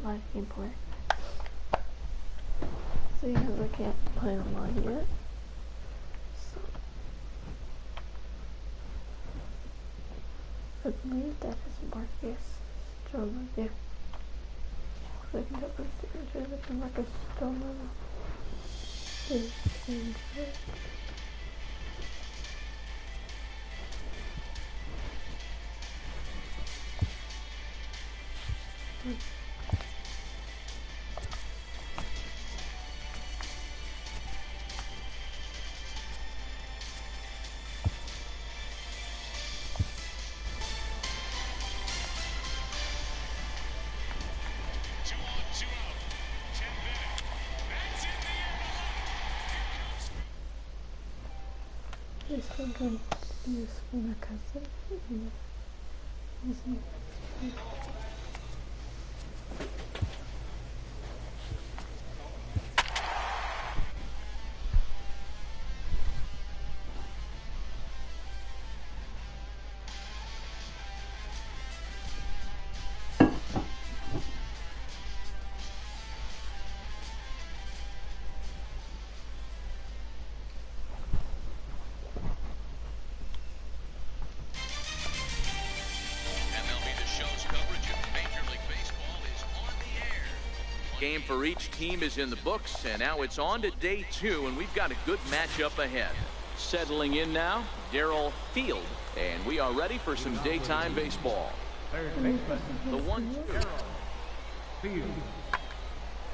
live gameplay. So because I can't play online yet. So I believe that is Marcus Stroman there. Clicking up my signature with Marcus Stroman is injured. This thing can use when I cast it. Game for each team is in the books, and now it's on to day 2, and we've got a good matchup ahead. Settling in now, Darrell Field, and we are ready for some daytime baseball. The 1-2.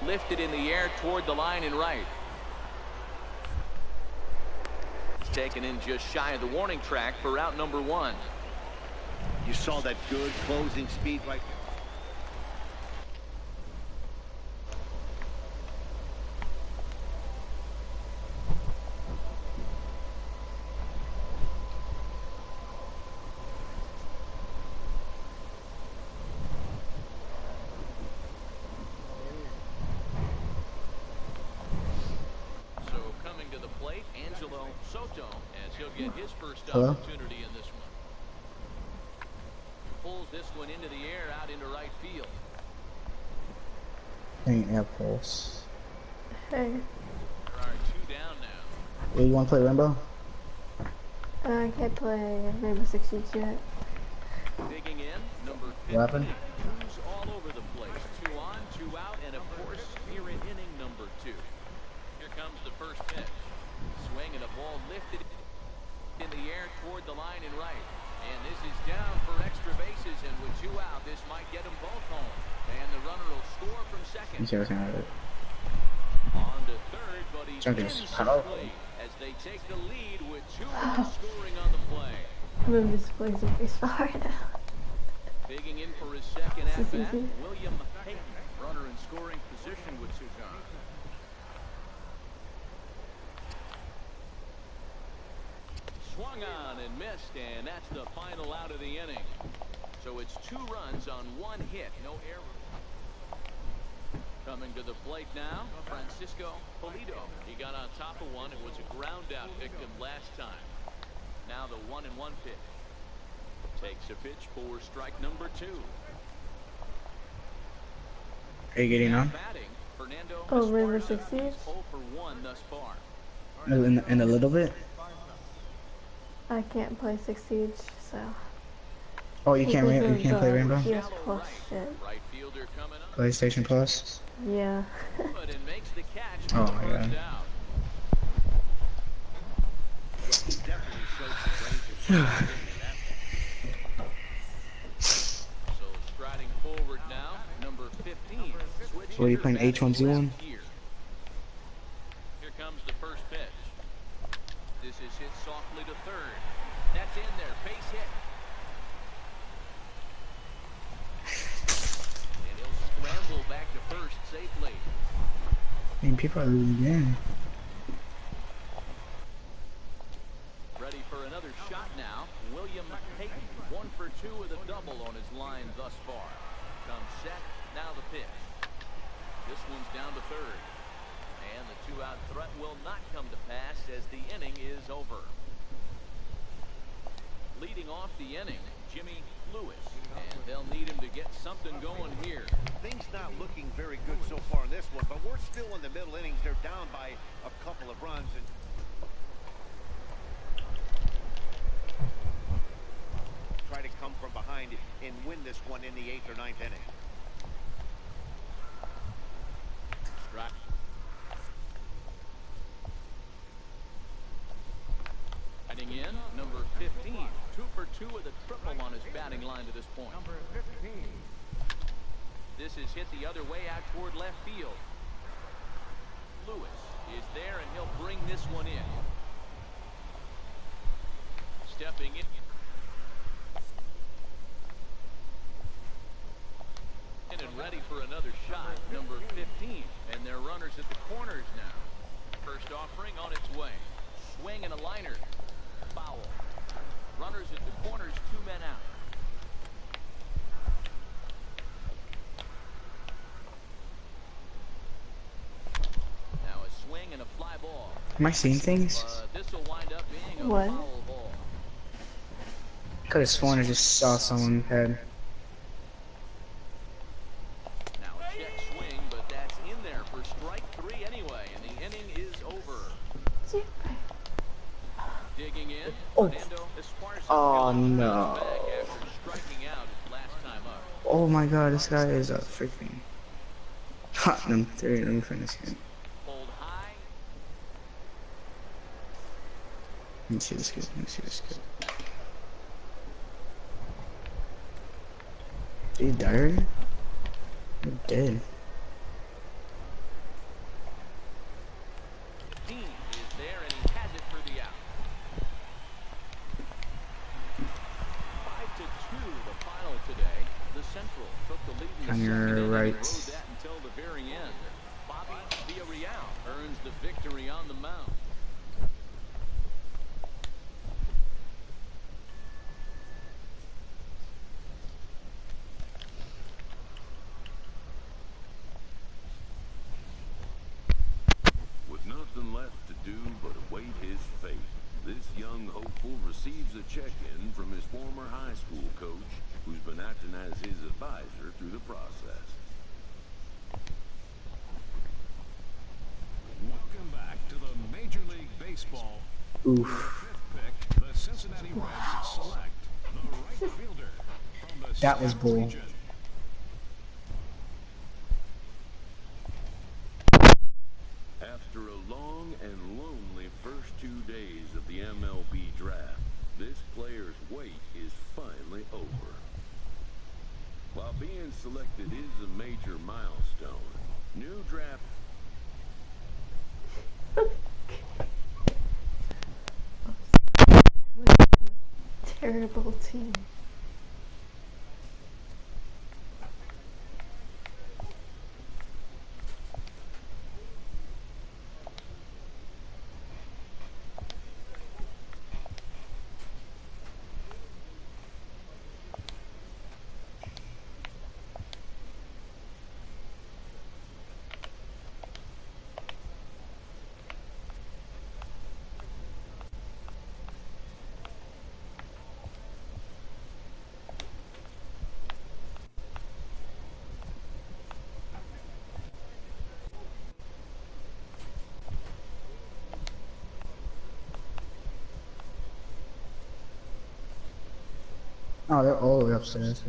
Lifted in the air toward the line and right. It's taken in just shy of the warning track for out number 1. You saw that good closing speed right there. Opportunity in this one. Pulls this one into the air out into right field. Dang Air Pulse. Hey. There are 2 down now. Hey, you wanna play Rainbow? I can't play Rainbow Six Siege yet. Digging in, number 50. What happened? Crews all over the place. 2 on, 2 out, and of course, here in inning number 2. Here comes the first pitch. Swing and a ball lifted in the air toward the line and right. And this is down for extra bases, and with 2 out, this might get them both home. And the runner will score from second. You see what's going on? On to third, but he's Junkies. instantly as they take the lead with 2 runs scoring on the play. I'm in this place of baseball right now. Digging in for his second at-bat, William Payton, runner in scoring position with 2 gone. Swung on and missed, and that's the final out of the inning. So it's 2 runs on 1 hit, no error. Coming to the plate now, Francisco Pulido. He got on top of one. It was a ground out victim last time. Now the 1-1 pitch. Takes a pitch for strike number 2. Are you getting on? Oh, Rainbow Six Siege? 0 for 1 thus far. In a little bit? I can't play Six Siege, so. Oh, you can't play Rainbow? PS Plus shit. Right fielder coming up. PlayStation Plus? Yeah. But it makes the catch. Oh my god. So striding forward now, number 15. What are you playing, H1Z1? Here comes the first pitch. This is hit softly to third. That's in there, base hit. And he'll scramble back to first safely. I mean, people are really good. Ready for another shot now. William Payton, 1 for 2 with a double on his line thus far. Comes set, now the pitch. This one's down to third. And the 2-out threat will not come to pass as the inning is over. Leading off the inning, Jimmy Lewis. And they'll need him to get something going here. Things not looking still in the middle innings. They're down by a couple of runs and try to come from behind and win this one in the 8th or 9th inning. Strike. Batting in, number 15. 2 for 2 with a triple on his batting line to this point. Number 15. This is hit the other way out toward left field. Lewis is there, and he'll bring this one in. Stepping in. And ready for another shot, number 15. And they're runners at the corners now. First offering on its way. Swing and a liner. Foul. Runners at the corners, 2 men out. Now a swing and a fly ball. Am I seeing things? This will wind up being a What? foul ball. Could have sworn I just saw someone's head. Now a check swing, but that's in there for strike 3 anyway, and the inning is over. Digging in, Fernando Esparza Oh, comes no. back after striking out his last time up. Oh my god, this guy is a freaking Tottenham 3. Let me find this kid. Hold high. Let me see this kid. Let me see this kid. Did he die already? He dead. Dean is there, and he has it for the out. 5-2, the final today. The Central took the lead in the On your second inning right. and rode that until the very end. Bobby Villarreal earns the victory on the mound. With nothing left to do but await his fate, this young hopeful receives a check-in from his former high school coach, who's been acting as his advisor through the process. Welcome back to the Major League Baseball. Oof. Fifth pick, the Cincinnati Reds select the right fielder from the That was Central bull. region. After a long and lonely first 2 days of the MLB draft, this player's wait is finally over. While being selected is a major milestone, new draft Terrible team. Oh, they're all the way upstairs.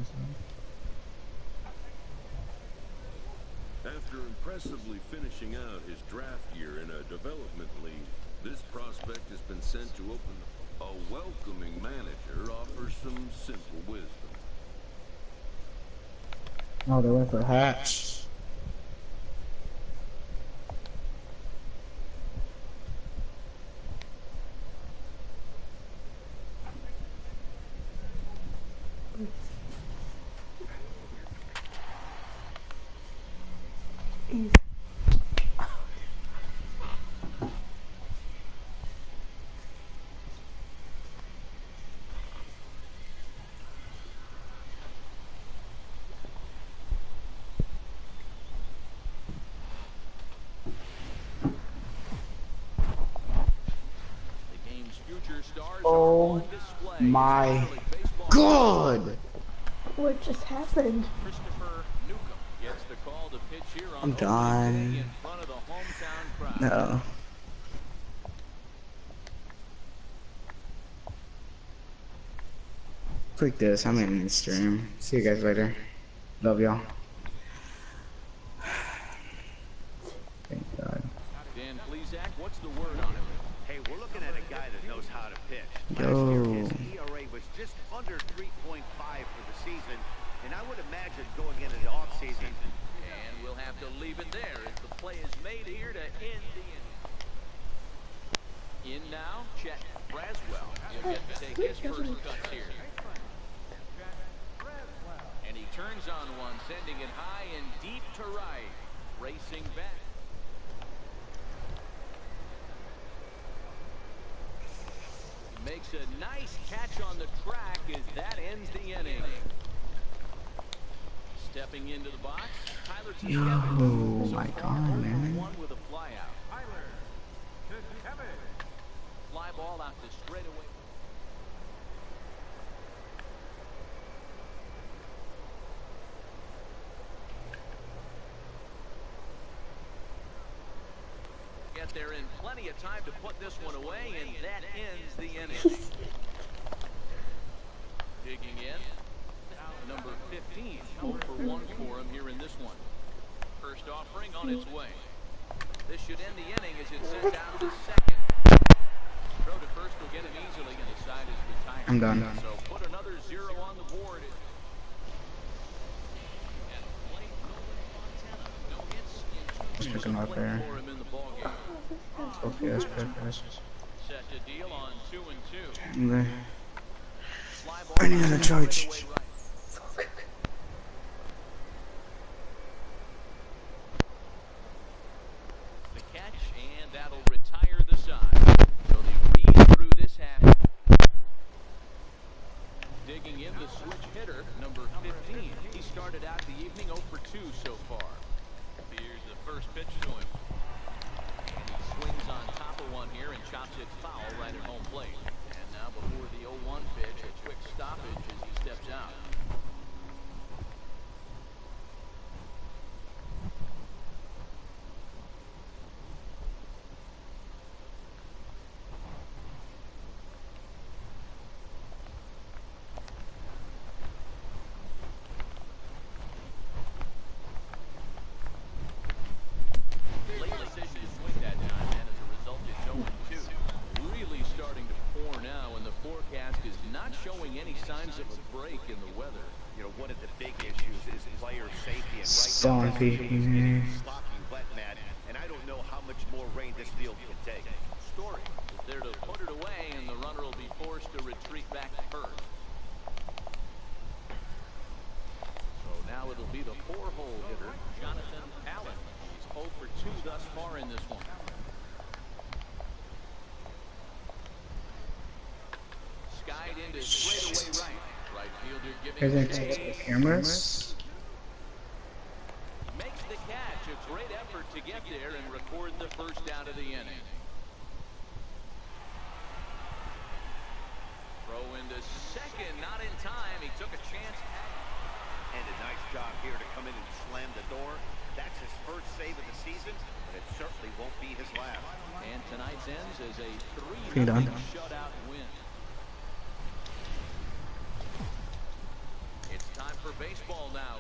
After impressively finishing out his draft year in a development league, this prospect has been sent to open. A welcoming manager offers some simple wisdom. Oh, they went for Hatch. Easy. The game's future stars Oh are on display. my Major League Baseball God! What just happened? Christopher Newcomb gets the call to pitch here on I'm opening day done. in front of the No. Click this. I'm in the stream. See you guys later. Love y'all. Thank God. Dan Plesac, what's the word on him? Hey, we're looking at a guy that knows how to pitch. Yo. Last year, his ERA was just under 3.5 for the season, and I would imagine going into the offseason. And we'll have to leave it there as the play is made here to end the inning. In now, Chet Braswell. He'll get to take his first cuts here. And he turns on one, sending it high and deep to right. Racing back. He makes a nice catch on the track as that ends the inning. Stepping into the box, Tyler Yo, Teskevich. my God, man. One with a fly out. Fly ball out to straightaway. Get there in plenty of time to put this one away, and that ends the inning. Digging in, number 15, 0 for 1 for him here in this one. First offering on its way. This should end the inning as it's sent down to second. Throw to first will get him easily, and the side is retired. I'm done. So put another 0 on the board. And play Montana. No hits in Just 2 pick him up there. for him in the ballgame. Okay, that's perfect. Set to deal on 2 and 2. Okay. Fly ball I need another charge. straightaway right. The catch, and that'll retire the side. So they read through this half. Digging in the switch hitter, number 15. He started out the evening 0 for 2 so far. Here's the first pitch to him. And he swings on top of one here and chops it foul right at home plate. And now before the 0-1 pitch, a quick stoppage as he steps out. Late decision to swing that time, and as a result, it's 0-2. Really starting to pour now, and the forecast is not showing any signs of a break in the weather. You know, one of the big issues is player safety, and right Son, now, this people, is getting man. sloppy wet, Matt, and I don't know how much more rain this field can take. Story is there to put it away, and the runner will be forced to retreat back to first. So now it'll be the 4-hole hitter, Jonathan Allen. He's 0 for 2 thus far in this one. Skied into straightaway right. Right fielder Guys, giving I take the cameras. makes the catch. A great effort to get there and record the first out of the inning. Throw into second, not in time. He took a chance. And a nice job here to come in and slam the door. That's his first save of the season, but it certainly won't be his last. And tonight's ends as a 3-0 Pretty done. shutout win. It's time for baseball now.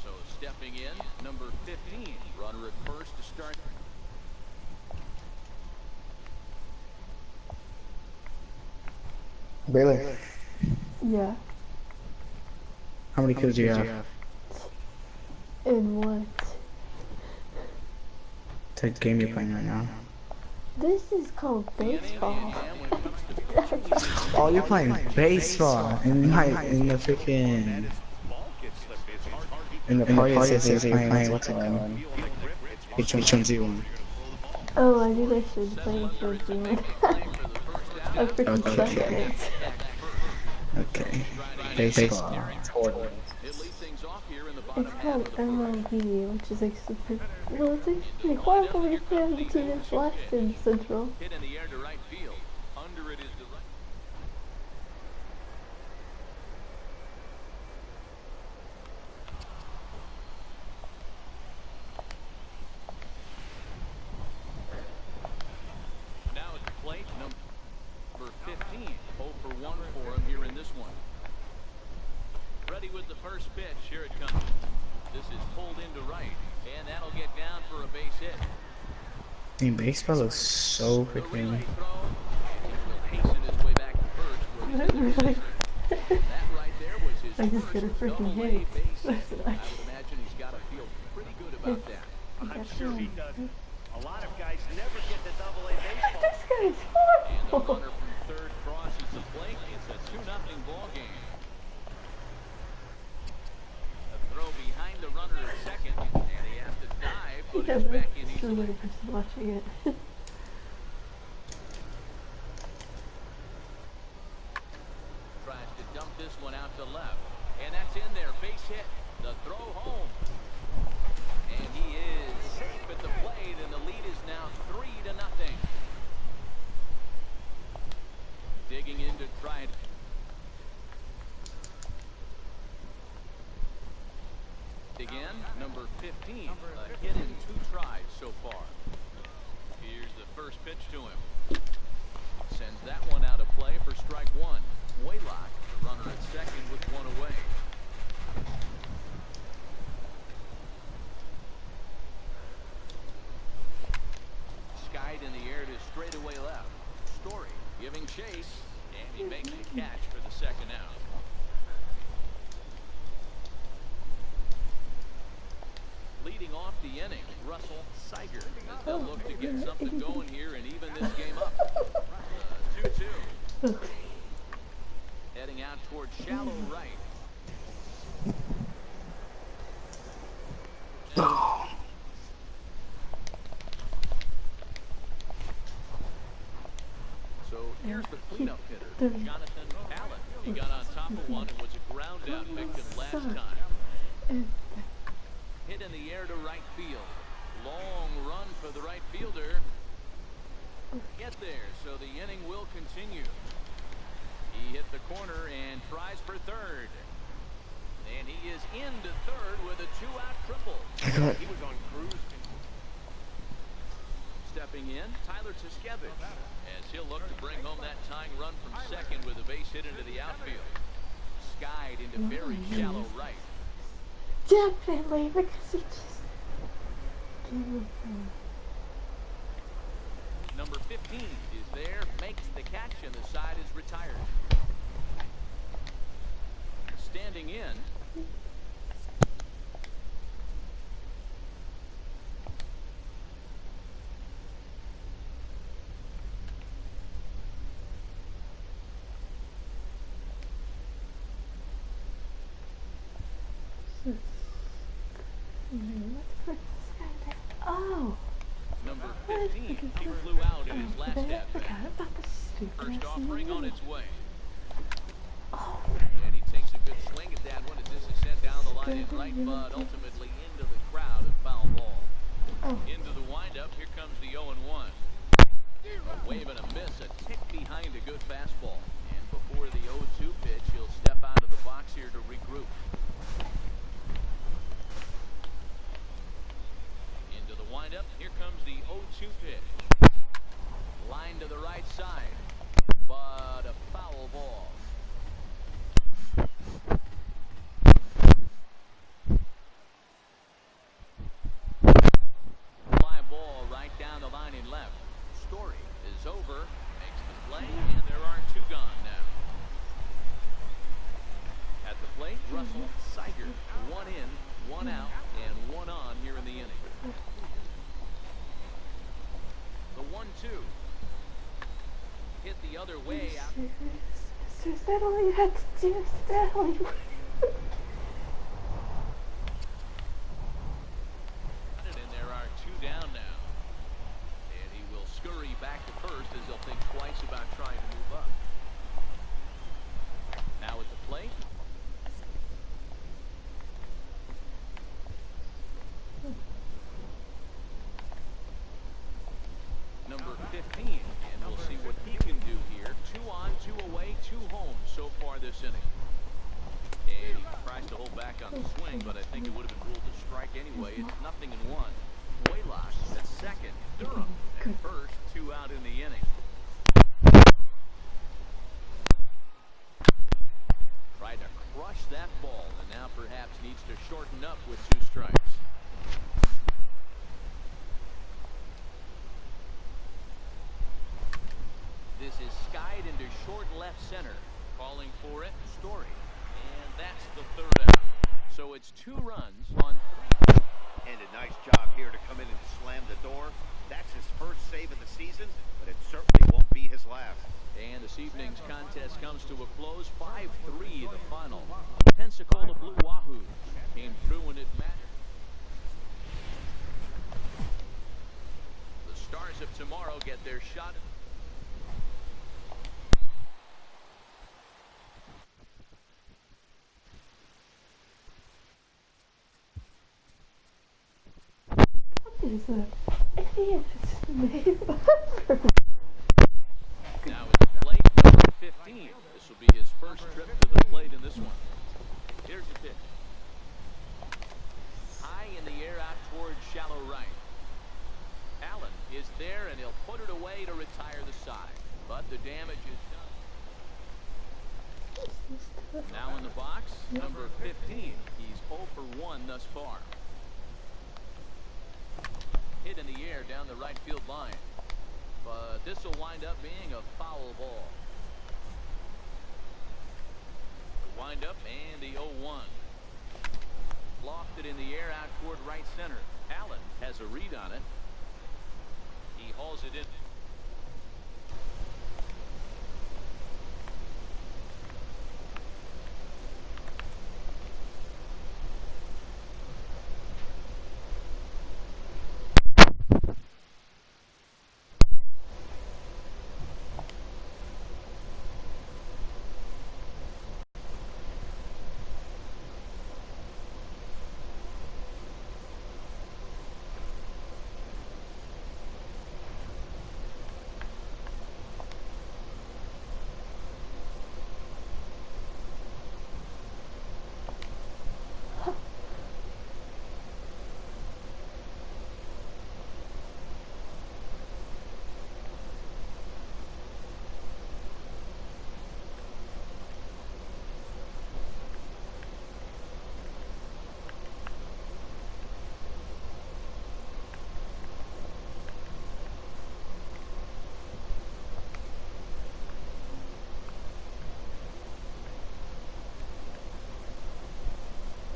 So stepping in, number 15, runner at first to start. Baylor, Yeah. how many kills do you have? In what? The game you're playing right now. This is called baseball. Oh, you're playing baseball in the freaking in the party. It says you're playing what's it called? H1Z1. Oh, I knew I should play for June. I freaking suck at it. Okay. Baseball. It leads things off here in the bottom It's half called of the first. MLB, which is like super. Well, it's actually horrible when you play on the team that's left in Central. Hit in the air to right field. Under it is the right. with the first pitch. Here it comes. This is pulled into right, and that'll get down for a base hit. Dude, baseball is so The freaking. relay throw, and he will hasten his way back to first where he's in the Really? position. That right there was his I just first get a freaking double-A hit. base hit. That's I would imagine he's got to feel pretty good about that. I'm sure he does. A lot of guys never get the double-A baseball. This guy's And the horrible. runner from third crosses the plate. It's a 2-0 ball game. A throw behind the runner at second, and he has to dive, but Yeah, it's back in that's really easily. interesting watching it. Tries to dump this one out to left, and that's in there. Base hit. The throw home. And he is safe at the plate, and the lead is now 3-0. Digging in to try it. Again, number 15, a hit in 2 tries so far. Here's the first pitch to him. Sends that one out of play for strike one. Waylock, the runner at second with one away. Skied in the air to straightaway left. Story giving chase, and he makes the catch for the second out. Leading off the inning, Russell Siger, as they'll look to get something going here and even this game up. 2-2. Heading out towards shallow right. So here's the cleanup hitter, Jonathan Allen. He got on top of one and was a ground out victim last time. Hit in the air to right field. Long run for the right fielder. Get there, so the inning will continue. He hit the corner and tries for third. And he is into third with a 2-out triple. He was on cruise control. Stepping in, Tyler Tuskevich, as he'll look to bring home that tying run from second with a base hit into the outfield. Skied into very shallow right. Definitely, because he just. Number 15 is there, makes the catch, and the side is retired. Standing in. Oh! Number 15, he flew out in his last I at-bat. forgot about the stupid First ass offering on movie. its way. Oh, And he takes a good swing at that one as this is sent down the line in right, but ultimately into the crowd of foul ball. oh. Into the windup, here comes the 0-1. A wave and a miss, a tick behind a good fastball. And before the 0-2 pitch, he'll step out of the box here to regroup. Into the windup, here comes the 0-2 pitch. Line to the right side, but a foul ball. Fly ball right down the line in left. Story is over, makes the play, and there are 2 gone now. At the plate, Russell Siger. 1 in, 1 out, and 1 on here in the inning. The 1-2. Hit the other way out. Is that all you had to do? Is that all you And there are 2 down now. And he will scurry back to first as he'll think twice about trying to move up. Now at the plate. Number 15, and we'll see what he can do here. 2 on, 2 away, 2 home so far this inning. And he tries to hold back on the swing, but I think it would have been ruled a strike anyway. It's 0-1. Waylock at second, Durham at first, 2 out in the inning. Tried to crush that ball, and now needs to shorten up with 2 strikes. This is skied into short left center. Calling for it, Story. And that's the 3rd out. So it's 2 runs on 3. And a nice job here to come in and slam the door. That's his first save of the season, but it certainly won't be his last. And this evening's contest comes to a close. 5-3 the final. Pensacola Blue Wahoo came through when it mattered. The Stars of tomorrow get their shot. Is an idiot name ever. Now it's plate number 15. This will be his first trip to the plate in this one. Here's the pitch. High in the air out towards shallow right. Allen is there, and he'll put it away to retire the side. But the damage is done. Now in the box, number 15. He's 0 for 1 thus far. Hit in the air down the right field line. But this will wind up being a foul ball. The wind up and the 0-1. Lofted in the air out toward right center. Allen has a read on it. He hauls it in.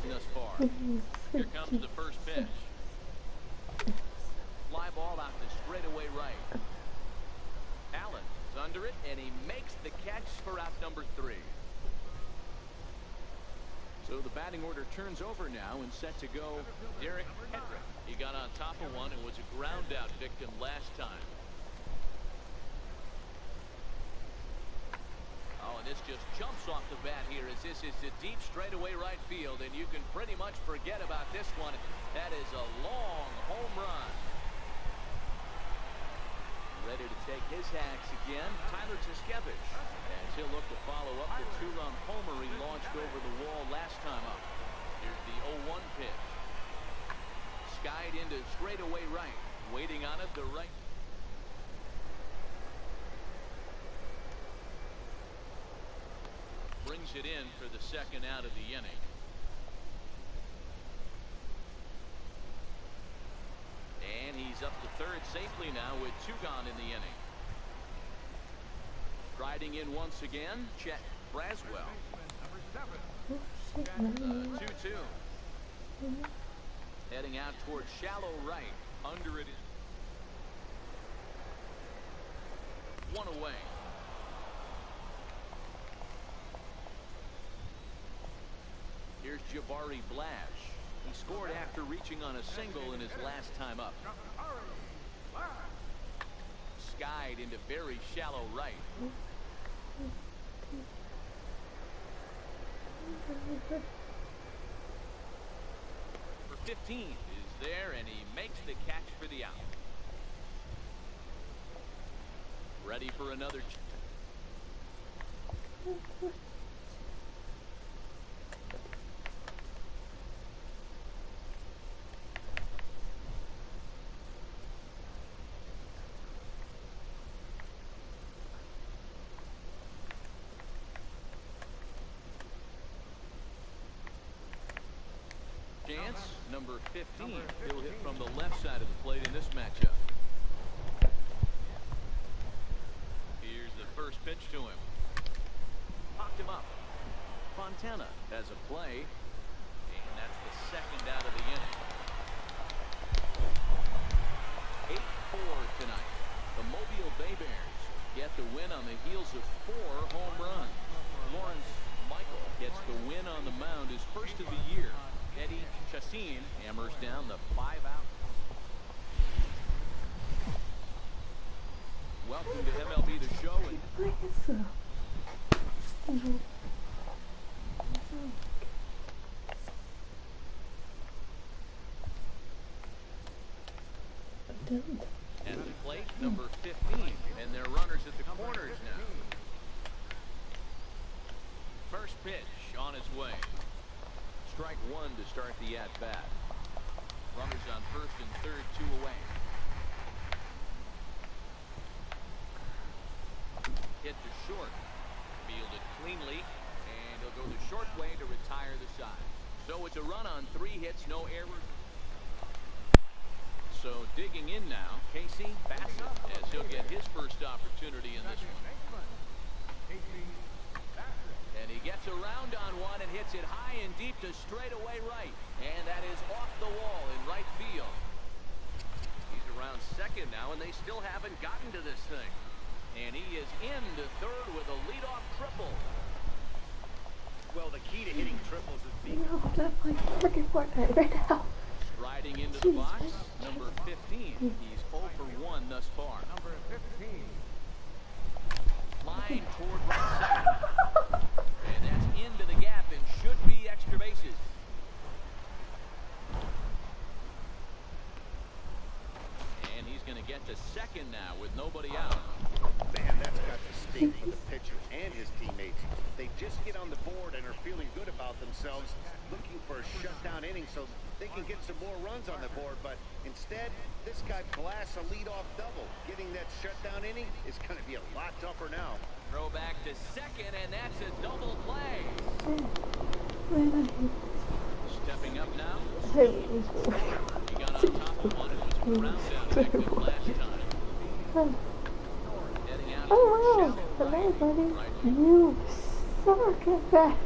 Thus far. Here comes the first pitch. Fly ball out to straightaway right. Allen is under it, and he makes the catch for out number 3. So the batting order turns over now and set to go Derek Hedrick. He got on top of one and was a ground out victim last time. Oh, and this just jumps off the bat here as this is the deep straightaway right field, and you can pretty much forget about this one. That is a long home run. Ready to take his hacks again, Tyler Tuskevich, as he'll look to follow up the 2-run homer he launched over the wall last time up. Here's the 0-1 pitch. Skied into straightaway right, waiting on it, the right. Brings it in for the second out of the inning. And he's up to third safely now with 2 gone in the inning. Riding in once again, Chet Braswell. 2-2. Heading out toward shallow right. Under it. 1 away. Here's Jabari Blash. He scored after reaching on a single in his last time up. Skied into very shallow right. For 15 is there, and he makes the catch for the out. Ready for another. Chance, number 15. He'll hit from the left side of the plate in this matchup. Here's the first pitch to him. Popped him up. Fontana has a play, and that's the second out of the inning. 8-4 tonight. The Mobile Bay Bears get the win on the heels of 4 home runs. Lawrence Michael gets the win on the mound, his first of the year. Eddie Chassin hammers down the 5-out. Welcome to MLB The Show. At the plate, number 15, and they're runners at the corners now. First pitch on its way. Strike one to start the at-bat. Runners on first and third, 2 away. Hit to short. Fielded cleanly, and he'll go the short way to retire the side. So it's a run on 3 hits, no errors. So digging in now, Casey Bassett, as he'll get his first opportunity in this one. And he gets around on one and hits it high and deep to straightaway right. And that is off the wall in right field. He's around second now, and they still haven't gotten to this thing. And he is into third with a leadoff triple. Well, the key to hitting triples is being... No, I'm playing freaking Fortnite right now. Striding into the box, number 15. He's 0 for 1 thus far. Number 15. Line toward right side. And that's into the gap and should be extra bases. And he's going to get to second now with nobody out. Man, that's got to sting for the pitcher and his teammates. They just get on the board and are feeling good about themselves, looking for a shutdown inning so they can get some more runs on the board. But instead, this guy blasts a leadoff double. Getting that shutdown inning is going to be a lot tougher now. Throw back to second, and that's a double play. Stepping up now. He got on top of one. It was a ground down that good last time. Heading out Oh wow, hello buddy. You suck at that.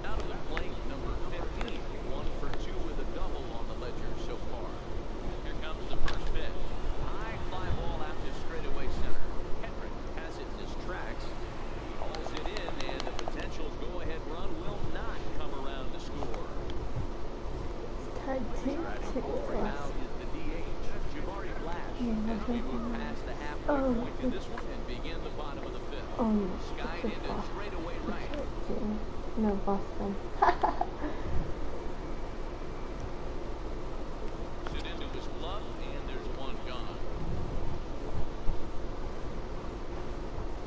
Out of the plate, number 15. 1 for 2 with a double on the ledger so far. Here comes the first pitch. High fly ball out to straightaway center. Hendrick has it in his tracks. He hauls it in, and the potential go-ahead run will not come around to score. Over now is the DH, Jabari Flash. As we move past the halfway point to this one and begin the bottom of the 5th. Skied into straightaway right. No, Boston. Sit into his glove, and there's one gone.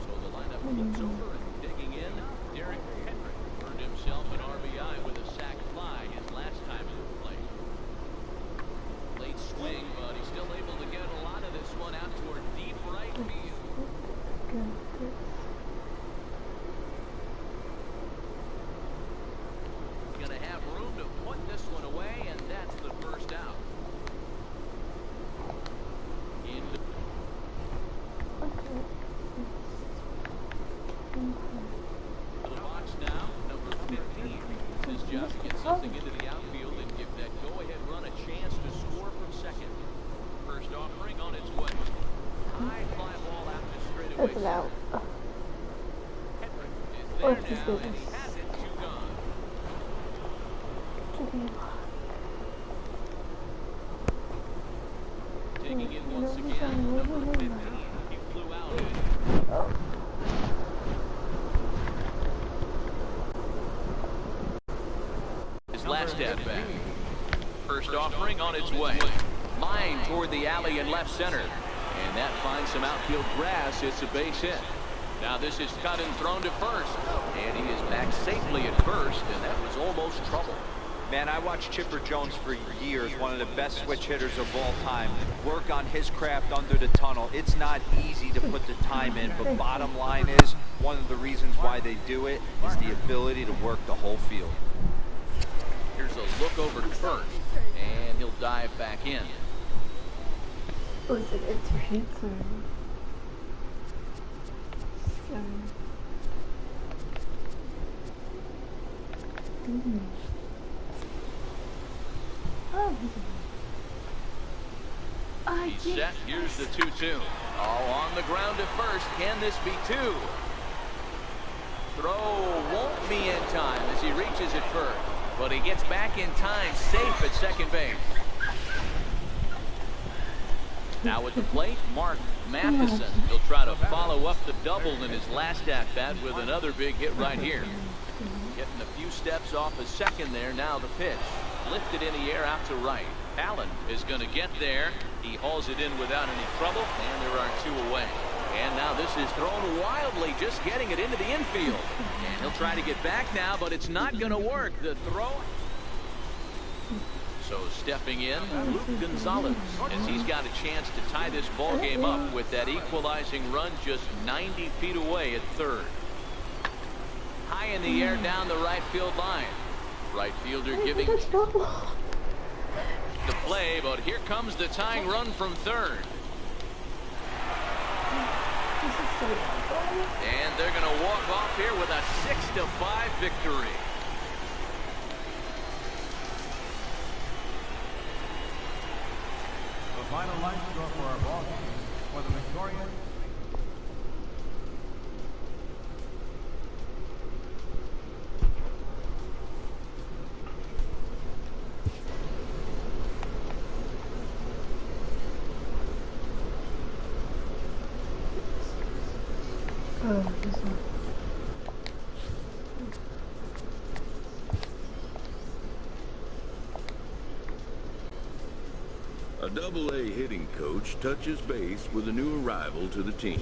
So the lineup flips over and digging in. Derek Hendrick earned himself an RBI with a sac fly his last time in the plate. Late swing, but he's still able to get a lot of this one out toward deep right field. Going to have room to put this one away, and that's the first out. Into the box now, number 15. It's his job to get something into the outfield and give that go-ahead run a chance to score from second. First offering on its way. High fly ball out to straightaway. That's an out. Hendrick is there now, and he has it. 2 gone. Taking in once again, number 15. He flew out. His last at bat. First offering on its way. Line toward the alley in left center. And that finds some outfield grass. It's a base hit. Now this is cut and thrown to first. And he is back safely at first, and that was almost trouble. Man, I watched Chipper Jones for years, one of the best switch hitters of all time, work on his craft under the tunnel. It's not easy to put the time in, but bottom line is, one of the reasons why they do it is the ability to work the whole field. Here's a look over to first, and he'll dive back in. Was it it's ransom? So. Oh, He's set. Here's the 2-2. Oh, on the ground at first. Can this be two? Throw won't be in time as he reaches it first. But he gets back in time, safe at second base. Now at the plate, Mark Matheson. He'll try to follow up the double in his last at-bat with another big hit right here. Getting a few steps off a second there. Now the pitch. Lifted in the air out to right. Allen is going to get there. He hauls it in without any trouble, and there are two away. And now this is thrown wildly, just getting it into the infield. And he'll try to get back now, but it's not going to work. The throw. So stepping in, Luke Gonzalez, as he's got a chance to tie this ball game up with that equalizing run just 90 feet away at third. High in the air down the right field line. Right fielder giving the play, but here comes the tying run from third. And they're going to walk off here with a 6-5 victory. The final line score for our ball game for the Victorian. A Double-A hitting coach touches base with a new arrival to the team.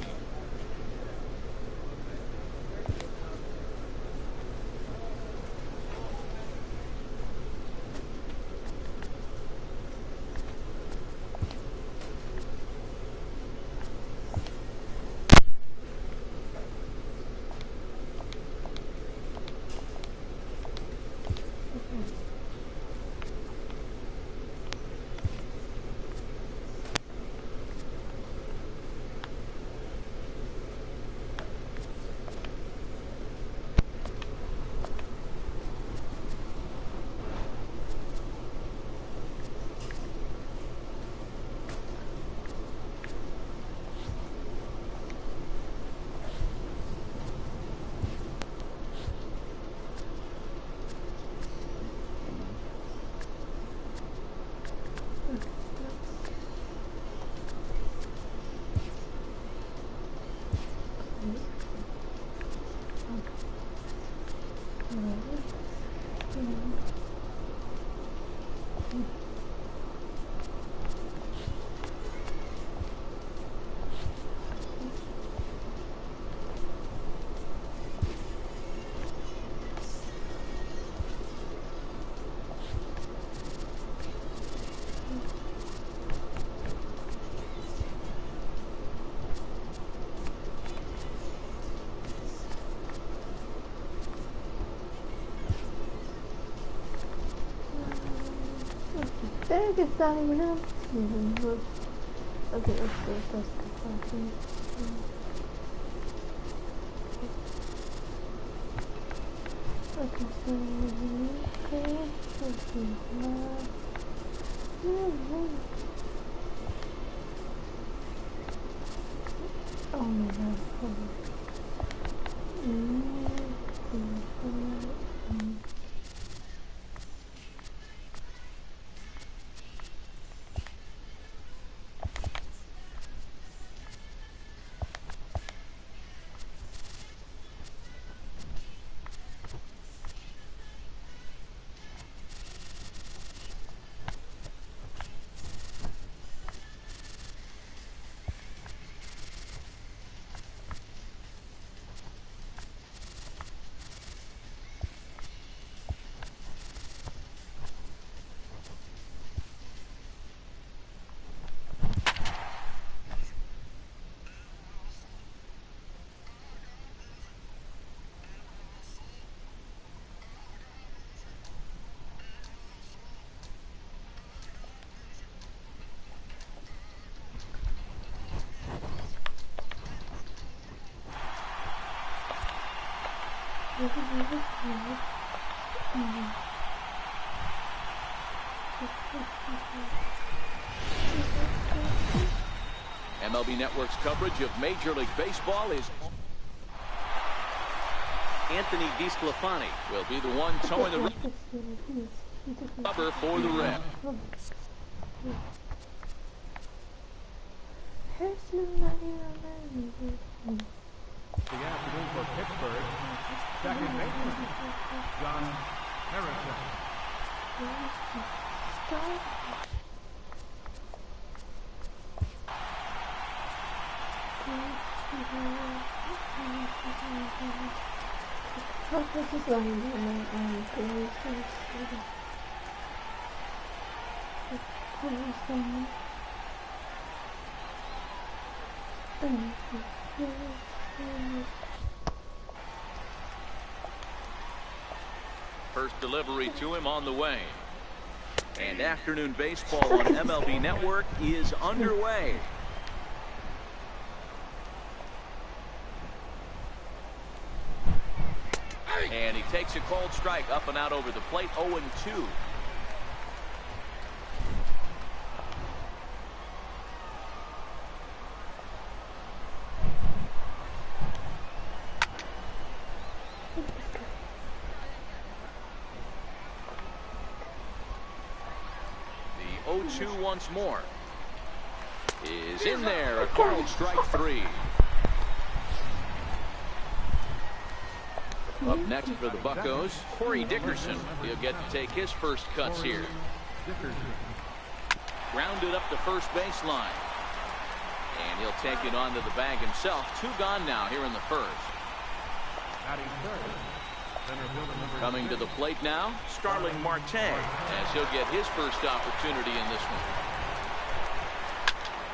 Big is that even up? Okay, let's go. That's the okay, so oh my god. MLB Network's coverage of Major League Baseball is Anthony DeSclafani will be the one towing the rubber for the Reds. The afternoon for Pittsburgh. Second baseman, John Harrison. First delivery to him on the way. And afternoon baseball on MLB Network is underway. And he takes a cold strike up and out over the plate, 0-2. The 0-2 once more is in there, a cold strike 3. Up next for the Buccos, Corey Dickerson. He'll get to take his first cuts here. Grounded up the first baseline. And he'll take it onto the bag himself. 2 gone now here in the first. Coming to the plate now, Starling Marte, as he'll get his first opportunity in this one.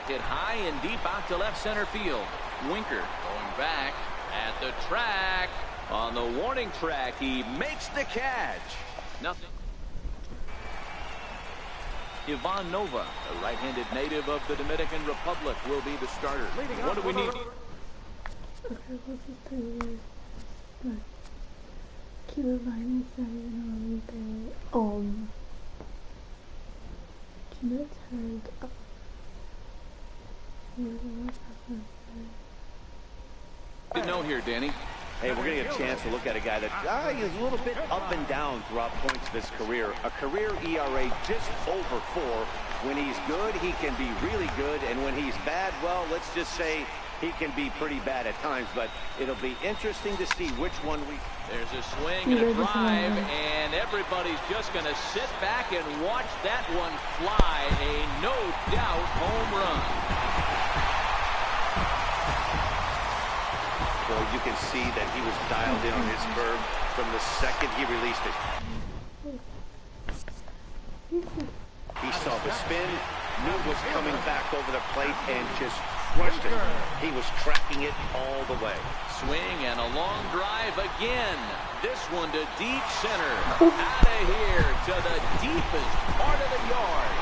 Hit high and deep out to left center field. Winker going back at the track. On the warning track, he makes the catch. Nothing. Ivan Nova, a right-handed native of the Dominican Republic, will be the starter. What do we need? Didn't know here, Danny. Hey, we're going to get a chance to look at a guy that is a little bit up and down throughout points of his career. A career ERA just over 4. When he's good, he can be really good. And when he's bad, well, let's just say he can be pretty bad at times. But it'll be interesting to see which one we... There's a swing and a drive, and everybody's just going to sit back and watch that one fly. A no-doubt home run. Well, you can see that he was dialed in on his curve from the second he released it. He saw the spin, knew it was coming back over the plate, and just crushed it. He was tracking it all the way. Swing and a long drive again. This one to deep center. Out of here to the deepest part of the yard.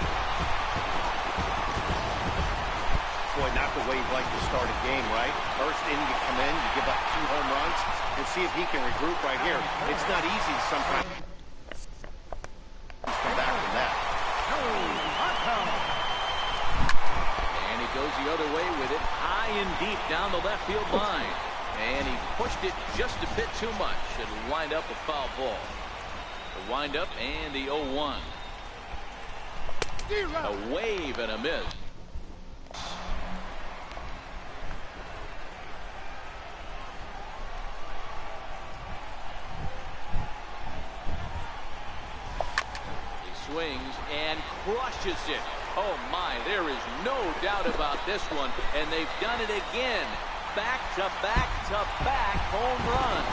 Boy, not the way you'd like to start a game, right? First inning, you come in, you give up 2 home runs, and see if he can regroup right here. It's not easy sometimes. Come back from that. And he goes the other way with it, high and deep down the left field line. And he pushed it just a bit too much. It'll wind up a foul ball. The wind up and the 0-1. A wave and a miss. Swings and crushes it. Oh my, there is no doubt about this one, and they've done it again. Back to back to back home run.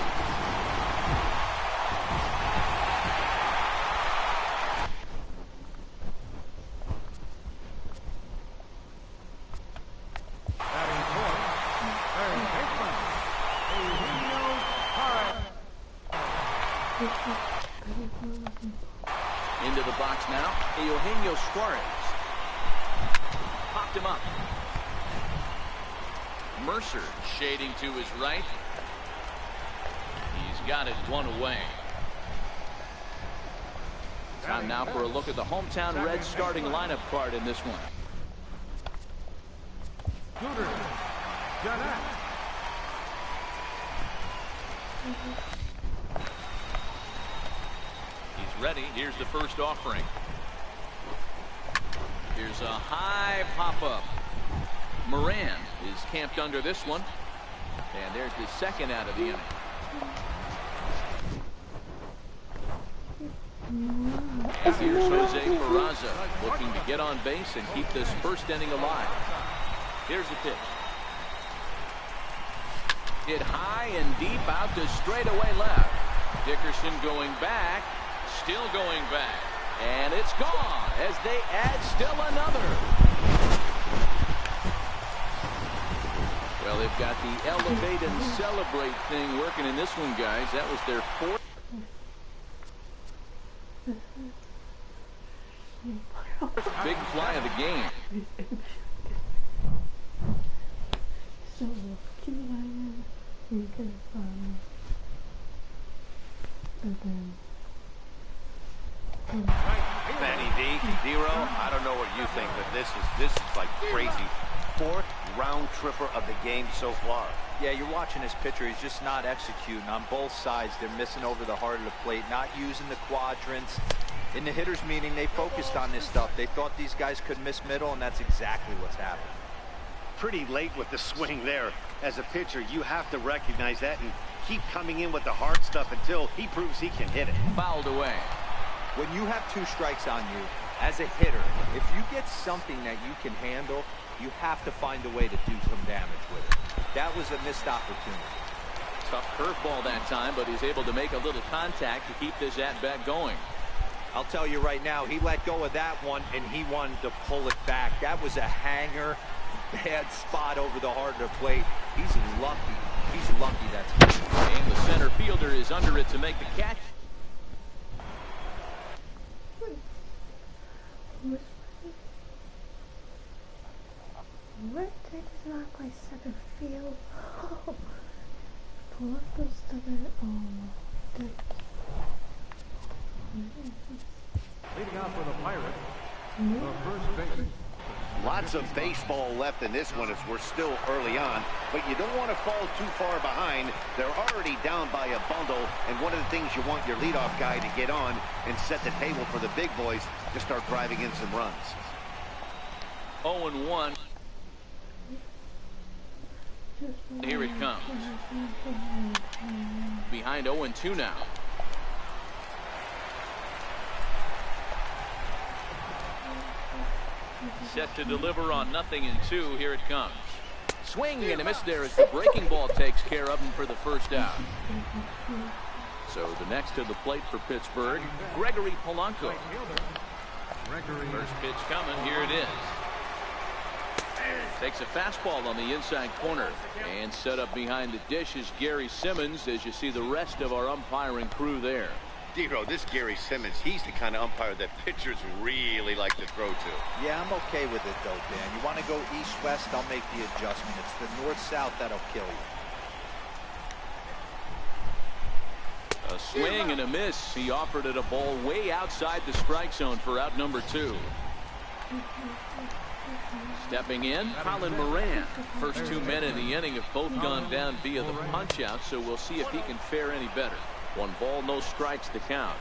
Into the box now, Eugenio Suarez. Popped him up. Mercer shading to his right. He's got it one away. Time now for a look at the hometown Reds starting lineup card in this one. He's ready. Here's the first offering. Here's a high pop-up. Moran is camped under this one. And there's the second out of the inning. Here's Jose Peraza looking to get on base and keep this first inning alive. Here's the pitch. Hit high and deep out to straightaway left. Dickerson going back, still going back. And it's gone as they add still another. Well, they've got the elevate and celebrate thing working in this one, guys. That was their fourth. Big fly of the game. So you can Manny D-Ro, I don't know what you think, but this is like crazy. Fourth round tripper of the game so far. Yeah, you're watching this pitcher. He's just not executing on both sides. They're missing over the heart of the plate, not using the quadrants. In the hitters meeting, they focused on this stuff. They thought these guys could miss middle, and that's exactly what's happened. Pretty late with the swing there. As a pitcher, you have to recognize that and keep coming in with the hard stuff until he proves he can hit it. Fouled away. When you have 2 strikes on you, as a hitter, if you get something that you can handle, you have to find a way to do some damage with it. That was a missed opportunity. Tough curveball that time, but he's able to make a little contact to keep this at-bat going. I'll tell you right now, he let go of that one, and he wanted to pull it back. That was a hanger, bad spot over the heart of the plate. He's lucky. He's lucky that's good. And the center fielder is under it to make the catch. What did not play center field? Oh, Polanco's still there. Oh, Leading off for the Pirates, the first baseman. Lots of baseball left in this one as we're still early on, but you don't want to fall too far behind. They're already down by a bundle, and one of the things you want your leadoff guy to get on and set the table for the big boys to start driving in some runs. 0-1. Here it comes. Behind 0-2 now. Set to deliver on 0-2. Here it comes. Swing and a miss there as the breaking ball takes care of him for the first out. So the next to the plate for Pittsburgh, Gregory Polanco. First pitch coming. Here it is. Takes a fastball on the inside corner. And set up behind the dish is Gary Simmons as you see the rest of our umpiring crew there. D-Ro, this Gary Simmons, he's the kind of umpire that pitchers really like to throw to. Yeah, I'm okay with it, though, Dan. You want to go east-west, I'll make the adjustment. It's the north-south that'll kill you. A swing and a miss. He offered it a ball way outside the strike zone for out number 2. Stepping in, Colin Moran. First 2 men in the inning have both gone down via the punch-out, so we'll see if he can fare any better. 1 ball, no strikes to count.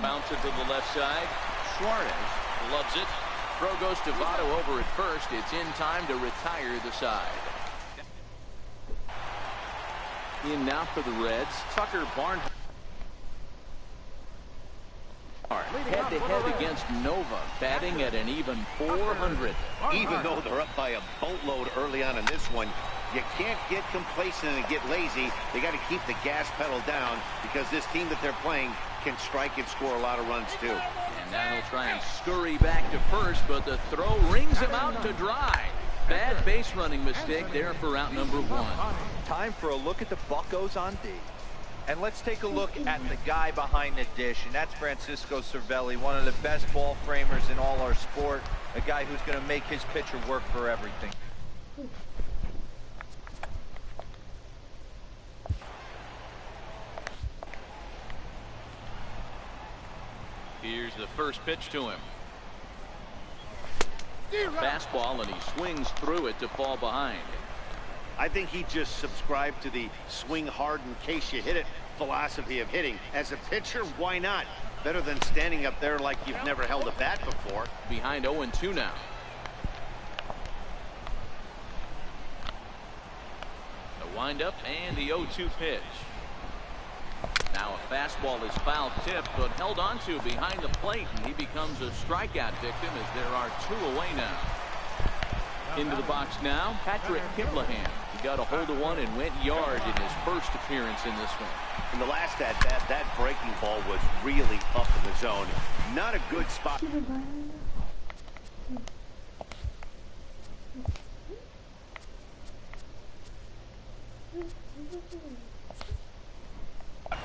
Bouncer to the left side. Suarez loves it. Throw goes to Votto over at first. It's in time to retire the side. In now for the Reds, Tucker Barnhart. Head-to-head against Nova, batting at an even 400. Even though they're up by a boatload early on in this one, you can't get complacent and get lazy. They got to keep the gas pedal down because this team that they're playing can strike and score a lot of runs too. And now he'll try and scurry back to first, but the throw rings him out to dry. Bad base running mistake there for out number 1. Time for a look at the Buccos on D. And let's take a look at the guy behind the dish, and that's Francisco Cervelli, one of the best ball framers in all our sport, a guy who's going to make his pitcher work for everything. Here's the first pitch to him. Fastball, and he swings through it to fall behind. I think he just subscribed to the swing hard in case you hit it philosophy of hitting. As a pitcher, why not? Better than standing up there like you've never held a bat before. Behind 0-2 now. The windup and the 0-2 pitch. Now a fastball is foul tipped, but held onto behind the plate, and he becomes a strikeout victim as there are 2 away now. Into the box now, Patrick Kiplehan. He got a hold of one and went yard in his first appearance in this one. In the last at-bat, that breaking ball was really up in the zone. Not a good spot.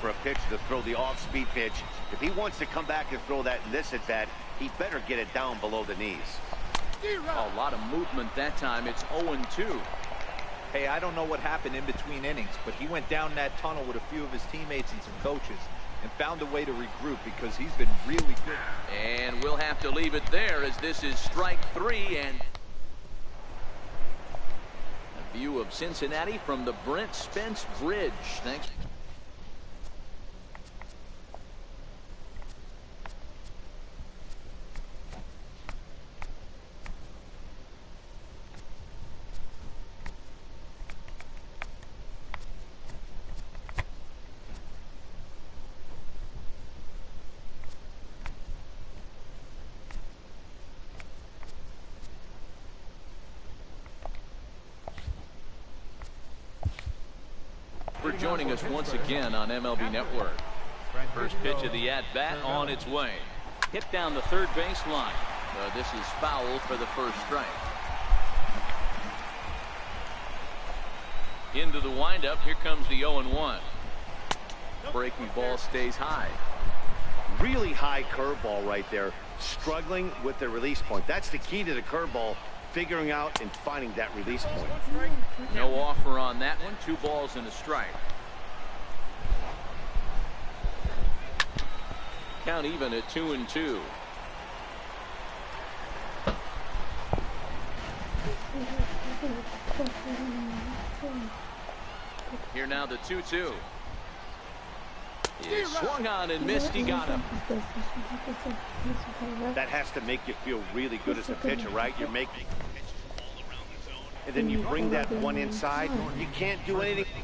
For a pitcher to throw the off-speed pitch. If he wants to come back and throw that in this at-bat, he better get it down below the knees. A lot of movement that time. It's 0-2. Hey, I don't know what happened in between innings, but he went down that tunnel with a few of his teammates and some coaches and found a way to regroup because he's been really good. And we'll have to leave it there as this is strike 3 and a view of Cincinnati from the Brent Spence Bridge. Thanks. For joining us once again on MLB Network. First pitch of the at-bat on its way. Hit down the third base line. This is foul for the first strike. Into the windup. Here comes the 0-1. Breaking ball stays high. Really high curveball right there. Struggling with the release point. That's the key to the curveball. Figuring out and finding that release point. No offer on that one. 2 balls and a strike. Count even at 2-2. Here now the 2-2. He swung on and missed. He got him. That has to make you feel really good as a pitcher, right? You're making, and then you bring that one inside. You can't do anything.